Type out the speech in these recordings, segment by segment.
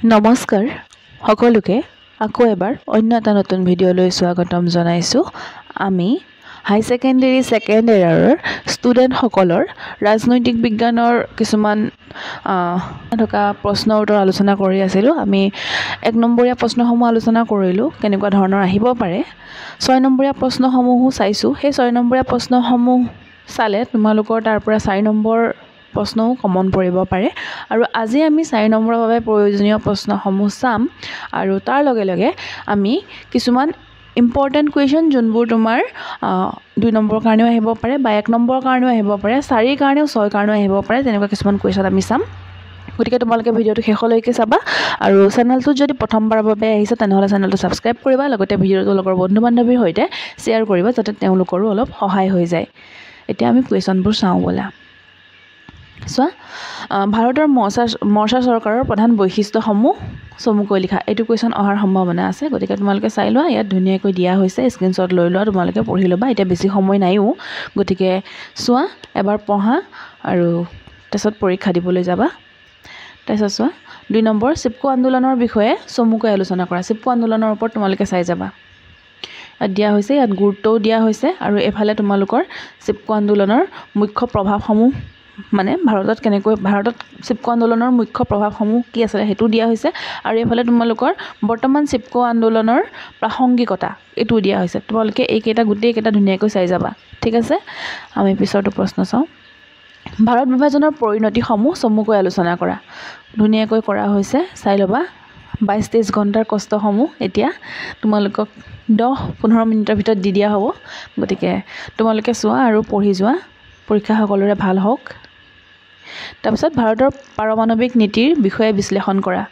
নমস্কাৰ সকলোকে আকৌ এবাৰ অন্য এটা নতুন ভিডিঅ'লৈ স্বাগতম জনাইছোঁ। আমি হাই ছেকেণ্ডেৰী ছেকেণ্ড ইয়াৰৰ ষ্টুডেণ্টসকলৰ ৰাজনৈতিক বিজ্ঞানৰ কিছুমান থকা প্ৰশ্নৰ উত্তৰ আলোচনা কৰি আছিলোঁ। আমি 1 নম্বৰীয়া প্ৰশ্নসমূহ আলোচনা কৰিলোঁ, কেনেকুৱা ধৰণৰ আহিব পাৰে। 6 নম্বৰীয়া প্ৰশ্নসমূহো চাইছোঁ। সেই 6 নম্বৰীয়া প্ৰশ্নসমূহ চালে তোমালোকৰ তাৰ পৰা 4 নম্বৰ প্ৰশ্নও কমন পৰিব পাৰে। আৰু আজি আমি 4 নম্বৰৰ বাবে প্ৰয়োজনীয় প্ৰশ্নসমূহ চাম আৰু তাৰ লগে লগে আমি কিছুমান ইম্পৰ্টেণ্ট কুৱেশ্যন যোনবোৰ তোমাৰ 2 নম্বৰৰ কাৰণেও আহিব পাৰে বা 1 নম্বৰৰ কাৰণেও আহিব পাৰে, 4 কাৰণেও 6 কাৰণেও আহিব পাৰে, তেনেকুৱা কিছুমান কুৱেশ্যন আমি চাম। গতিকে তোমালোকে ভিডিঅ'টো শেষলৈকে চাবা আৰু চেনেলটোত যদি প্ৰথমবাৰৰ বাবে আহিছে তেনেহ'লে চেনেলটো ছাবস্ক্ৰাইব কৰিবা, লগতে ভিডিঅ'টো লগৰ বন্ধু বান্ধৱীৰ সৈতে শ্বেয়াৰ কৰিবা যাতে তেওঁলোকৰো অলপ সহায় হৈ যায়। এতিয়া আমি কুৱেশ্যনবোৰ চাওঁ ব'লা। চোৱা, ভাৰতৰ মৰ্চা চৰকাৰৰ প্ৰধান বৈশিষ্ট্যসমূহ চমুকৈ লিখা। এইটো কুৱেশ্যন অহাৰ সম্ভাৱনা আছে, গতিকে তোমালোকে চাই লোৱা। ইয়াত ধুনীয়াকৈ দিয়া হৈছে, স্ক্ৰীনশ্বট লৈ লোৱা, তোমালোকে পঢ়ি ল'বা। এতিয়া বেছি সময় নাইও, গতিকে চোৱা, এবাৰ পঢ়া আৰু তাৰপিছত পৰীক্ষা দিবলৈ যাবা। তাৰপিছত চোৱা, 2 নম্বৰ চিপকো আন্দোলনৰ বিষয়ে চমুকৈ আলোচনা কৰা। চিপকো আন্দোলনৰ ওপৰত তোমালোকে চাই যাবা। ইয়াত দিয়া হৈছে, ইয়াত গুৰুত্বও দিয়া হৈছে আৰু এফালে তোমালোকৰ চিপকো আন্দোলনৰ মুখ্য প্ৰভাৱসমূহ, মানে ভাৰতত চিপকো আন্দোলনৰ মুখ্য প্ৰভাৱসমূহ কি আছিলে সেইটো দিয়া হৈছে আৰু এইফালে তোমালোকৰ বৰ্তমান চিপকো আন্দোলনৰ প্ৰাসংগিকতা এইটো দিয়া হৈছে। তোমালোকে গোটেইকেইটা ধুনীয়াকৈ চাই যাবা, ঠিক আছে। আমি পিছৰটো প্ৰশ্ন চাওঁ। ভাৰত বিভাজনৰ পৰিণতিসমূহ চমুকৈ আলোচনা কৰা। ধুনীয়াকৈ কৰা হৈছে, চাই ল'বা। 22-23 ঘণ্টাৰ কষ্টসমূহ এতিয়া তোমালোকক 10-15 মিনিটৰ ভিতৰত দি দিয়া হ'ব, গতিকে তোমালোকে চোৱা আৰু পঢ়ি যোৱা। পৰীক্ষা সকলোৰে ভাল হওক। তাৰপিছত ভাৰতৰ পাৰমাণৱিক নীতিৰ বিষয়ে বিশ্লেষণ কৰা।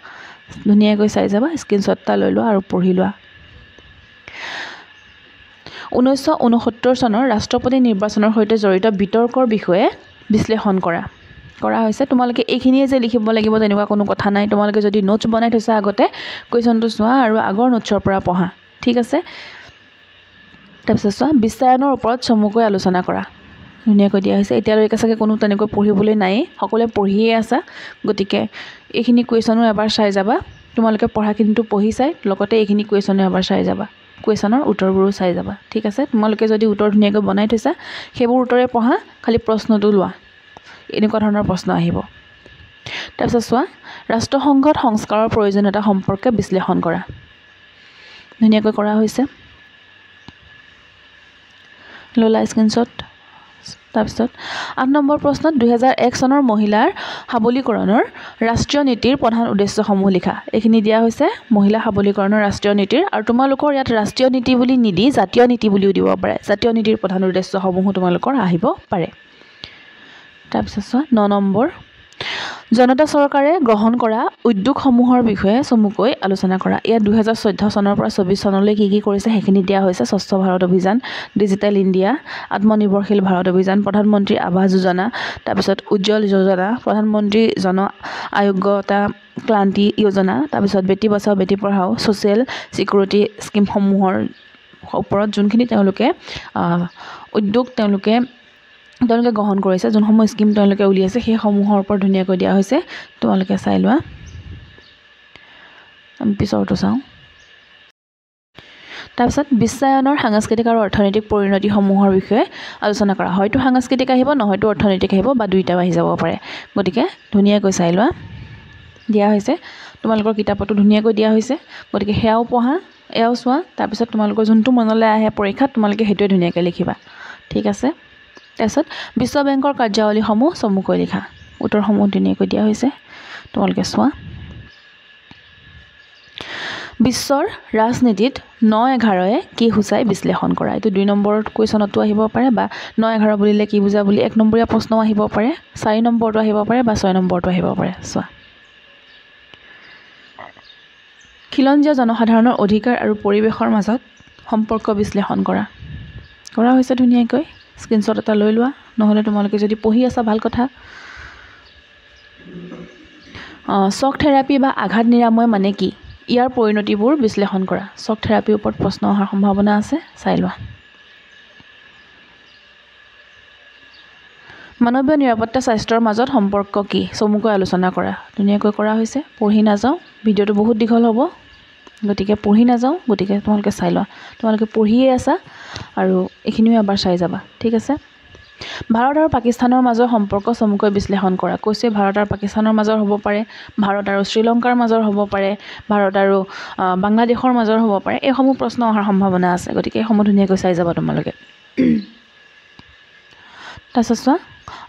ধুনীয়াকৈ চাই যাবা, স্ক্ৰীনশ্বট এটা লৈ লোৱা আৰু পঢ়ি লোৱা। 1969 চনৰ ৰাষ্ট্ৰপতি নিৰ্বাচনৰ সৈতে জড়িত বিতৰ্কৰ বিষয়ে বিশ্লেষণ কৰা হৈছে। তোমালোকে এইখিনিয়ে যে লিখিব লাগিব তেনেকুৱা কোনো কথা নাই। তোমালোকে যদি নোটছ বনাই থৈছা আগতে, কুৱেশ্যনটো চোৱা আৰু আগৰ নোটছৰ পৰা পঢ়া, ঠিক আছে। তাৰপিছত চোৱা, বিশ্বায়নৰ ওপৰত চমুকৈ আলোচনা কৰা। ধুনীয়াকৈ দিয়া হৈছে। এতিয়ালৈকে চাগে কোনো তেনেকৈ পঢ়িবলৈ নায়েই, সকলোৱে পঢ়িয়ে আছা, গতিকে এইখিনি কুৱেশ্যনো এবাৰ চাই যাবা। তোমালোকে পঢ়াখিনিতো পঢ়ি চাই লগতে এইখিনি কুৱেশ্যনো এবাৰ চাই যাবা, কুৱেশ্যনৰ উত্তৰবোৰো চাই যাবা, ঠিক আছে। তোমালোকে যদি উত্তৰ ধুনীয়াকৈ বনাই থৈছা সেইবোৰ উত্তৰে পঢ়া, খালি প্ৰশ্নটো লোৱা, এনেকুৱা ধৰণৰ প্ৰশ্ন আহিব। তাৰপিছত চোৱা, ৰাষ্ট্ৰসংঘত সংস্কাৰৰ প্ৰয়োজনীয়তা সম্পৰ্কে বিশ্লেষণ কৰা। ধুনীয়াকৈ কৰা হৈছে, ল'লা স্ক্ৰীনশ্বট। তাৰপিছত 8 নম্বৰ প্ৰশ্নত 2001 চনৰ মহিলাৰ সবলীকৰণৰ ৰাষ্ট্ৰীয় নীতিৰ প্ৰধান উদ্দেশ্যসমূহ লিখা। এইখিনি দিয়া হৈছে মহিলা সবলীকৰণৰ ৰাষ্ট্ৰীয় নীতিৰ, আৰু তোমালোকৰ ইয়াত ৰাষ্ট্ৰীয় নীতি বুলি নিদি জাতীয় নীতি বুলিও দিব পাৰে। জাতীয় নীতিৰ প্ৰধান উদ্দেশ্যসমূহো তোমালোকৰ আহিব পাৰে। তাৰপিছত চোৱা, 9 নম্বৰ জনতা চৰকাৰে গ্ৰহণ কৰা উদ্যোগসমূহৰ বিষয়ে চমুকৈ আলোচনা কৰা। ইয়াত 2014 চনৰ পৰা 24 চনলৈ কি কি কৰিছে সেইখিনি দিয়া হৈছে। স্বচ্ছ ভাৰত অভিযান, ডিজিটেল ইণ্ডিয়া, আত্মনিৰ্ভৰশীল ভাৰত অভিযান, প্ৰধানমন্ত্ৰী আৱাস যোজনা, তাৰপিছত উজ্জ্বল যোজনা, প্ৰধানমন্ত্ৰী জন আৰোগ্যতা ক্ৰান্তি যোজনা, তাৰপিছত বেটী বচাও বেটী পঢ়াও, ছ'চিয়েল ছিকিউৰিটি স্কিমসমূহৰ ওপৰত যোনখিনি তেওঁলোকে উদ্যোগ তেওঁলোকে গ্ৰহণ কৰিছে, যোনসমূহ স্কিম তেওঁলোকে উলিয়াইছে সেইসমূহৰ ওপৰত ধুনীয়াকৈ দিয়া হৈছে। তোমালোকে চাই লোৱা। আমি পিছৰটো চাওঁ। তাৰপিছত বিশ্বায়নৰ সাংস্কৃতিক আৰু অৰ্থনৈতিক পৰিণতিসমূহৰ বিষয়ে আলোচনা কৰা। হয়তো সাংস্কৃতিক আহিব, নহয়তো অৰ্থনৈতিক আহিব, বা দুইটাও আহি যাব পাৰে, গতিকে ধুনীয়াকৈ চাই লোৱা। দিয়া হৈছে তোমালোকৰ কিতাপতো ধুনীয়াকৈ দিয়া হৈছে, গতিকে সেয়াও পঢ়া, এয়াও চোৱা। তাৰপিছত তোমালোকৰ যোনটো মনলৈ আহে পৰীক্ষাত তোমালোকে সেইটোৱে ধুনীয়াকৈ লিখিবা, ঠিক আছে। তাৰপিছত বিশ্ব বেংকৰ কাৰ্যাৱলীসমূহ চমুকৈ লিখা। উত্তৰসমূহ ধুনীয়াকৈ দিয়া হৈছে, তোমালোকে চোৱা। বিশ্বৰ ৰাজনীতিত 9-11-এ কি সূচাই বিশ্লেষণ কৰা। এইটো 2 নম্বৰত কুৱেশ্যনতো আহিব পাৰে, বা 9-11 বুলিলে কি বুজা বুলি 1 নম্বৰীয়া প্ৰশ্নও আহিব পাৰে, 4 নম্বৰতো আহিব পাৰে বা 6 নম্বৰতো আহিব পাৰে। চোৱা, খিলঞ্জীয়া জনসাধাৰণৰ অধিকাৰ আৰু পৰিৱেশৰ মাজত সম্পৰ্ক বিশ্লেষণ কৰা হৈছে ধুনীয়াকৈ। স্ক্ৰীনশ্বট এটা লৈ লোৱা, নহ'লে তোমালোকে যদি পঢ়ি আছা ভাল কথা। শ্বক থেৰাপি বা আঘাত নিৰাময় মানে কি, ইয়াৰ পৰিণতিবোৰ বিশ্লেষণ কৰা। শ্বক থেৰাপিৰ ওপৰত প্ৰশ্ন অহাৰ সম্ভাৱনা আছে, চাই লোৱা। মানৱীয় নিৰাপত্তা স্বাস্থ্যৰ মাজত সম্পৰ্ক কি চমুকৈ আলোচনা কৰা ধুনীয়াকৈ কৰা হৈছে পঢ়ি নাযাওঁ ভিডিঅ'টো বহুত দীঘল হ'ব গতিকে পঢ়ি নাযাওঁ গতিকে তোমালোকে চাই লোৱা তোমালোকে পঢ়িয়ে আছা আৰু এইখিনিও এবাৰ চাই যাবা ঠিক আছে ভাৰত আৰু পাকিস্তানৰ মাজৰ সম্পৰ্ক চমুকৈ বিশ্লেষণ কৰা কৈছে ভাৰত আৰু পাকিস্তানৰ মাজৰ হ'ব পাৰে ভাৰত আৰু শ্ৰীলংকাৰ মাজৰ হ'ব পাৰে ভাৰত আৰু বাংলাদেশৰ মাজৰ হ'ব পাৰে এইসমূহ প্ৰশ্ন অহাৰ সম্ভাৱনা আছে গতিকে এইসমূহ ধুনীয়াকৈ চাই যাবা তোমালোকে তাৰপিছত চোৱা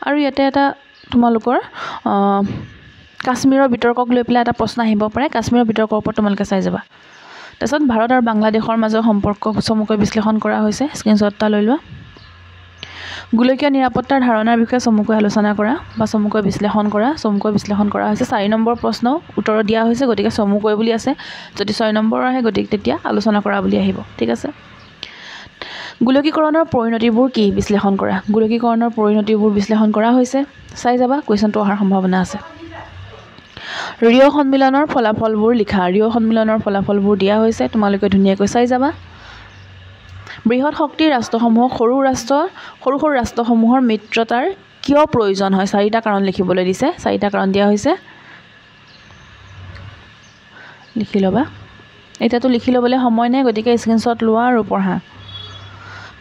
আৰু ইয়াতে এটা তোমালোকৰ কাশ্মীৰৰ বিতৰ্কক লৈ পেলাই এটা প্ৰশ্ন আহিব পাৰে কাশ্মীৰৰ বিতৰ্কৰ ওপৰত তোমালোকে চাই যাবা তাৰপিছত ভাৰত আৰু বাংলাদেশৰ মাজৰ সম্পৰ্ক চমুকৈ বিশ্লেষণ কৰা হৈছে স্ক্ৰীনশ্বট এটা লৈ লোৱা গোলকীয় নিৰাপত্তাৰ ধাৰণাৰ বিষয়ে চমুকৈ আলোচনা কৰা বা চমুকৈ বিশ্লেষণ কৰা হৈছে 4 নম্বৰ প্ৰশ্ন উত্তৰ দিয়া হৈছে গতিকে চমুকৈ বুলি আছে যদি 6 নম্বৰ আহে গতিকে তেতিয়া আলোচনা কৰা বুলি আহিব ঠিক আছে গোলকীকৰণৰ পৰিণতিবোৰ কি বিশ্লেষণ কৰা গোলকীকৰণৰ পৰিণতিবোৰ বিশ্লেষণ কৰা হৈছে চাই যাবা কোৱেশ্চনটো অহাৰ সম্ভাৱনা আছে ৰিঅ সন্মিলনৰ ফলাফলবোৰ লিখা ৰিঅ সন্মিলনৰ ফলাফলবোৰ দিয়া হৈছে তোমালোকে ধুনীয়াকৈ চাই যাবা বৃহৎ শক্তিৰ ৰাষ্ট্ৰসমূহক সৰু ৰাষ্ট্ৰসমূহৰ মিত্ৰতাৰ কিয় প্ৰয়োজন হয় 4টা কাৰণ লিখিবলৈ দিছে 4টা কাৰণ দিয়া হৈছে লিখি লবা এটাটো লিখি লবলৈ সময় নাই গতিকে স্ক্ৰীনশ্বট লোৱা আৰু পঢ়া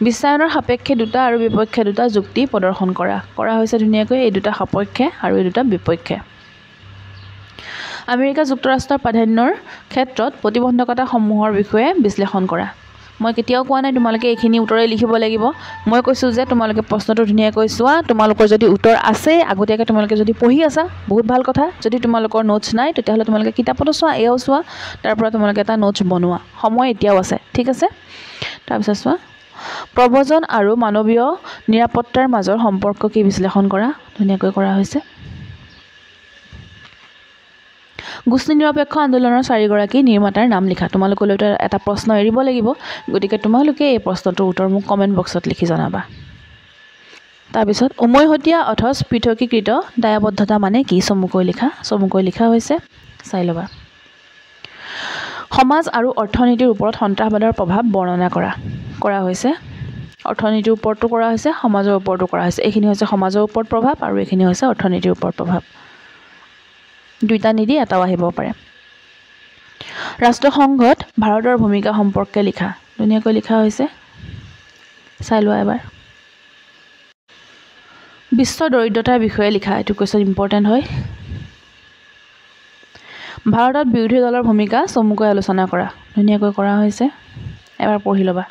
বিশ্বায়নৰ সাপেক্ষে দুটা আৰু বিপক্ষে দুটা যুক্তি প্ৰদৰ্শন কৰা হৈছে ধুনীয়াকৈ এই দুটা সাপেক্ষে আৰু এই দুটা বিপক্ষে আমেৰিকা যুক্তৰাষ্ট্ৰৰ প্ৰাধান্যৰ ক্ষেত্ৰত প্ৰতিবন্ধকতাসমূহৰ বিষয়ে বিশ্লেষণ কৰা মই কেতিয়াও কোৱা নাই তোমালোকে এইখিনি উত্তৰে লিখিব লাগিব মই কৈছো যে তোমালোকে প্ৰশ্নটো ধুনীয়াকৈ চোৱা তোমালোকৰ যদি উত্তৰ আছে আগতীয়াকৈ তোমালোকে যদি পঢ়ি আছা বহুত ভাল কথা যদি তোমালোকৰ নোটছ নাই তেতিয়াহলে তোমালোকে কিতাপটো চোৱা এও চোৱা তাৰ পৰা তোমালোকে এটা নোটছ বনোৱা সময় এতিয়াও আছে ঠিক আছে তাৰপিছত চোৱা প্ৰবজন আৰু মানৱীয় নিৰাপত্তাৰ মাজৰ সম্পৰ্ক কি বিশ্লেষণ কৰা ধুনীয়াকৈ কৰা হৈছে গোষ্ঠী নিৰপেক্ষ আন্দোলনৰ 4গৰাকী নিৰ্মাতাৰ নাম লিখা তোমালোকলৈ এটা প্ৰশ্ন এৰিব লাগিব গতিকে তোমালোকে এই প্ৰশ্নটোৰ উত্তৰ মোক কমেন্ট বক্সত লিখি জনাবা তাৰপিছত উমৈহতীয়া অথচ পৃথকীকৃত দায়বদ্ধতা মানে কি চমুকৈ লিখা হৈছে চাই লবা সমাজ আৰু অৰ্থনীতিৰ ওপৰত সন্ত্ৰাসবাদৰ প্ৰভাৱ বৰ্ণনা কৰা হৈছে অৰ্থনীতিৰ ওপৰতো কৰা হৈছে সমাজৰ ওপৰতো কৰা হৈছে এইখিনি হৈছে সমাজৰ ওপৰত প্ৰভাৱ আৰু এইখিনি হৈছে অৰ্থনীতিৰ ওপৰত প্ৰভাৱ দুইটা নিদি এটাও আহিব পাৰে ৰাষ্ট্ৰসংঘত ভাৰতৰ ভূমিকা সম্পৰ্কে লিখা ধুনীয়াকৈ লিখা হৈছে চাই লোৱা এবাৰ বিশ্ব দৰিদ্ৰতাৰ বিষয়ে লিখা এটো কোৱেশ্চন ইম্পৰ্টেন্ট হয় ভাৰতত বিৰোধী দলৰ ভূমিকা চমুকৈ আলোচনা কৰা ধুনীয়াকৈ কৰা হৈছে এবাৰ পঢ়ি লবা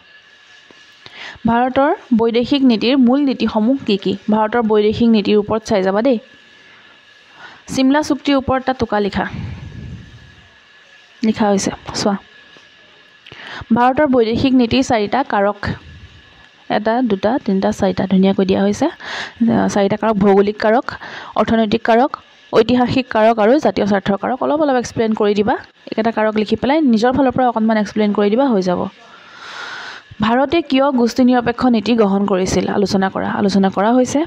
ভাৰতৰ বৈদেশিক নীতিৰ মূল নীতিসমূহ কি ভাৰতৰ বৈদেশিক নীতিৰ ওপৰত চাই যাবা দেই সিমলা চুক্তিৰ ওপৰত এটা টুকা লিখা হৈছে চোৱা ভাৰতৰ বৈদেশিক নীতিৰ 4টা কাৰক এটা দুটা তিনিটা 4টা ধুনীয়াকৈ দিয়া হৈছে 4টা কাৰক ভৌগোলিক কাৰক অৰ্থনৈতিক কাৰক ঐতিহাসিক কাৰক আৰু জাতীয় স্বাৰ্থৰ কাৰক অলপ এক্সপ্লেইন কৰি দিবা এটা কাৰক লিখি পেলাই নিজৰ ফালৰ পৰা অকনমান এক্সপ্লেইন কৰি দিবা হৈ যাব ভাৰতে কিয় গোষ্ঠী নিৰপেক্ষ নীতি গ্ৰহণ কৰিছিল আলোচনা কৰা হৈছে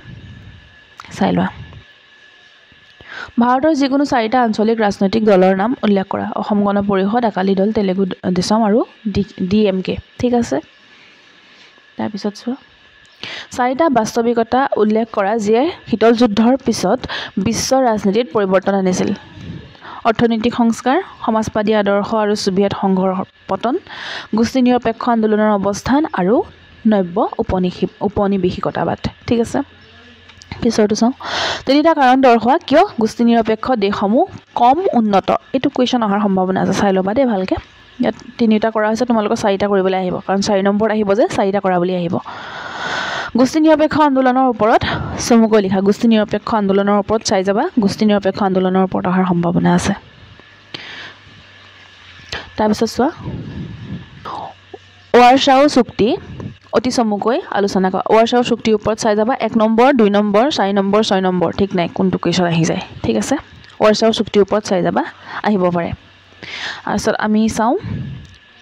চাই লোৱা ভাৰতৰ যিকোনো 4টা আঞ্চলিক ৰাজনৈতিক দলৰ নাম উল্লেখ কৰা অসম গণ পৰিষদ আকালি দল তেলেগু দেশম আৰু ডিএমকে ঠিক আছে তাৰ পিছত চোৱা 4টা বাস্তৱিকতা উল্লেখ কৰা যিয়ে শীতল যুদ্ধৰ পিছত বিশ্ব ৰাজনীতিত পৰিৱৰ্তন আনিছিল অৰ্থনৈতিক সংস্কাৰ সমাজবাদী আদৰ্শ আৰু সোভিয়েট সংঘৰ পতন গোষ্ঠী নিৰপেক্ষ আন্দোলনৰ অৱস্থান আৰু নব্য উপনিৱেশিকতাবাদ ঠিক আছে পিছৰটো চাওঁ 3টা কাৰণ দৰ্শোৱা কিয় গোষ্ঠী নিৰপেক্ষ দেশসমূহ কম উন্নত এটো কোৱেশ্চন অহাৰ সম্ভাৱনা আছে চাই লবা দেই ভালকে ইয়াত 3টা কৰা হৈছে তোমালোকৰ 4টা কৰিবলৈ আহিব কাৰণ 4 নম্বৰ আহিব যে 4টা কৰা বুলি আহিব গোষ্ঠী নিৰপেক্ষ আন্দোলনৰ ওপৰত চমুকৈ লিখা গোষ্ঠী নিৰপেক্ষ আন্দোলনৰ ওপৰত চাই যাবা গোষ্ঠী নিৰপেক্ষ আন্দোলনৰ ওপৰত অহাৰ সম্ভাৱনা আছে তাৰপিছত চোৱা ৱাৰছাও চুক্তি অতি চমুকৈ আলোচনা কৰা ৱাৰছাও চুক্তিৰ ওপৰত চাই যাবা 1 নম্বৰ 2 নম্বৰ 4 নম্বৰ 6 নম্বৰ ঠিক নাই কোনটো কোৱেশ্চন আহি যায় ঠিক আছে ৱাৰছাও চুক্তিৰ ওপৰত চাই যাবা আহিব পাৰে তাৰপিছত আমি চাওঁ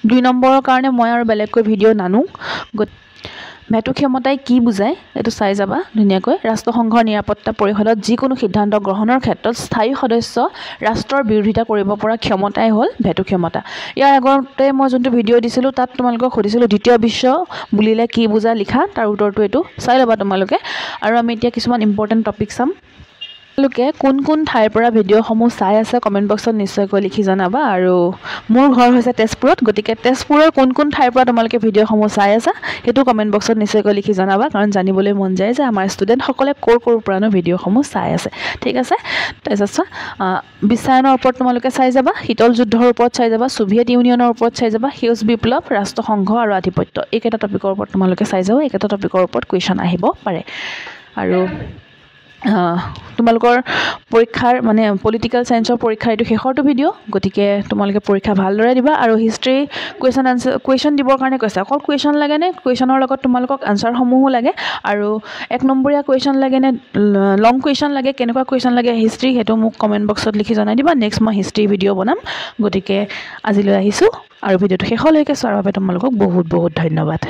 2 নম্বৰৰ কাৰণে মই আৰু বেলেগকৈ ভিডিঅ' নানো ভেটো ক্ষমতাই কি বুজায় এইটো চাই যাবা ধুনীয়াকৈ ৰাষ্ট্ৰসংঘৰ নিৰাপত্তা পৰিষদত যিকোনো সিদ্ধান্ত গ্ৰহণৰ ক্ষেত্ৰত স্থায়ী সদস্য ৰাষ্ট্ৰৰ বিৰোধিতা কৰিব পৰা ক্ষমতাই হ'ল ভেটো ক্ষমতা ইয়াৰ আগতে মই যোনটো ভিডিঅ' দিছিলোঁ তাত তোমালোকক সুধিছিলোঁ দ্বিতীয় বিশ্ব বুলিলে কি বুজা লিখা তাৰ উত্তৰটো এইটো চাই ল'বা তোমালোকে আৰু আমি এতিয়া কিছুমান ইম্পৰ্টেণ্ট টপিক চাম লোকে কোন কোন ঠাইৰ পৰা ভিডিঅ'সমূহ চাই আছে কমেণ্ট বক্সত নিশ্চয়কৈ লিখি জনাবা আৰু মোৰ ঘৰ হৈছে তেজপুৰত গতিকে তেজপুৰৰ কোন কোন ঠাইৰ পৰা তোমালোকে ভিডিঅ'সমূহ চাই আছা সেইটো কমেণ্ট বক্সত নিশ্চয়কৈ লিখি জনাবা কাৰণ জানিবলৈ মন যায় যে আমাৰ ষ্টুডেণ্টসকলে ক'ৰ পৰানো ভিডিঅ'সমূহ চাই আছে ঠিক আছে তাৰপিছত বিশ্বায়নৰ ওপৰত তোমালোকে চাই যাবা শীতল যুদ্ধৰ ওপৰত চাই যাবা ছোভিয়েট ইউনিয়নৰ ওপৰত চাই যাবা সেউজ বিপ্লৱ ৰাষ্ট্ৰসংঘ আৰু আধিপত্য এইকেইটা টপিকৰ ওপৰত তোমালোকে চাই যাবা এইকেইটা টপিকৰ ওপৰত কুৱেশ্যন আহিব পাৰে আৰু তোমালোকৰ পৰীক্ষাৰ মানে পলিটিকেল সায়েন্সৰ পৰীক্ষাৰ এইটো শেষৰটো ভিডিঅ' গতিকে তোমালোকে পৰীক্ষা ভালদৰে দিবা আৰু হিষ্ট্ৰী কুৱেশ্যন দিবৰ কাৰণে কৈছে অকল কুৱেশ্যন লাগেনে কুৱেশ্যনৰ লগত তোমালোকক আনচাৰসমূহো লাগে আৰু 1 নম্বৰীয়া কুৱেশ্যন লাগেনে লং কুৱেশ্যন লাগে কেনেকুৱা কুৱেশ্যন লাগে হিষ্ট্ৰী সেইটো মোক কমেণ্ট বক্সত লিখি জনাই দিবা নেক্সট মই হিষ্ট্ৰী ভিডিঅ' বনাম গতিকে আজিলৈ আহিছোঁ আৰু ভিডিঅ'টো শেষলৈকে চোৱাৰ বাবে তোমালোকক বহুত বহুত ধন্যবাদ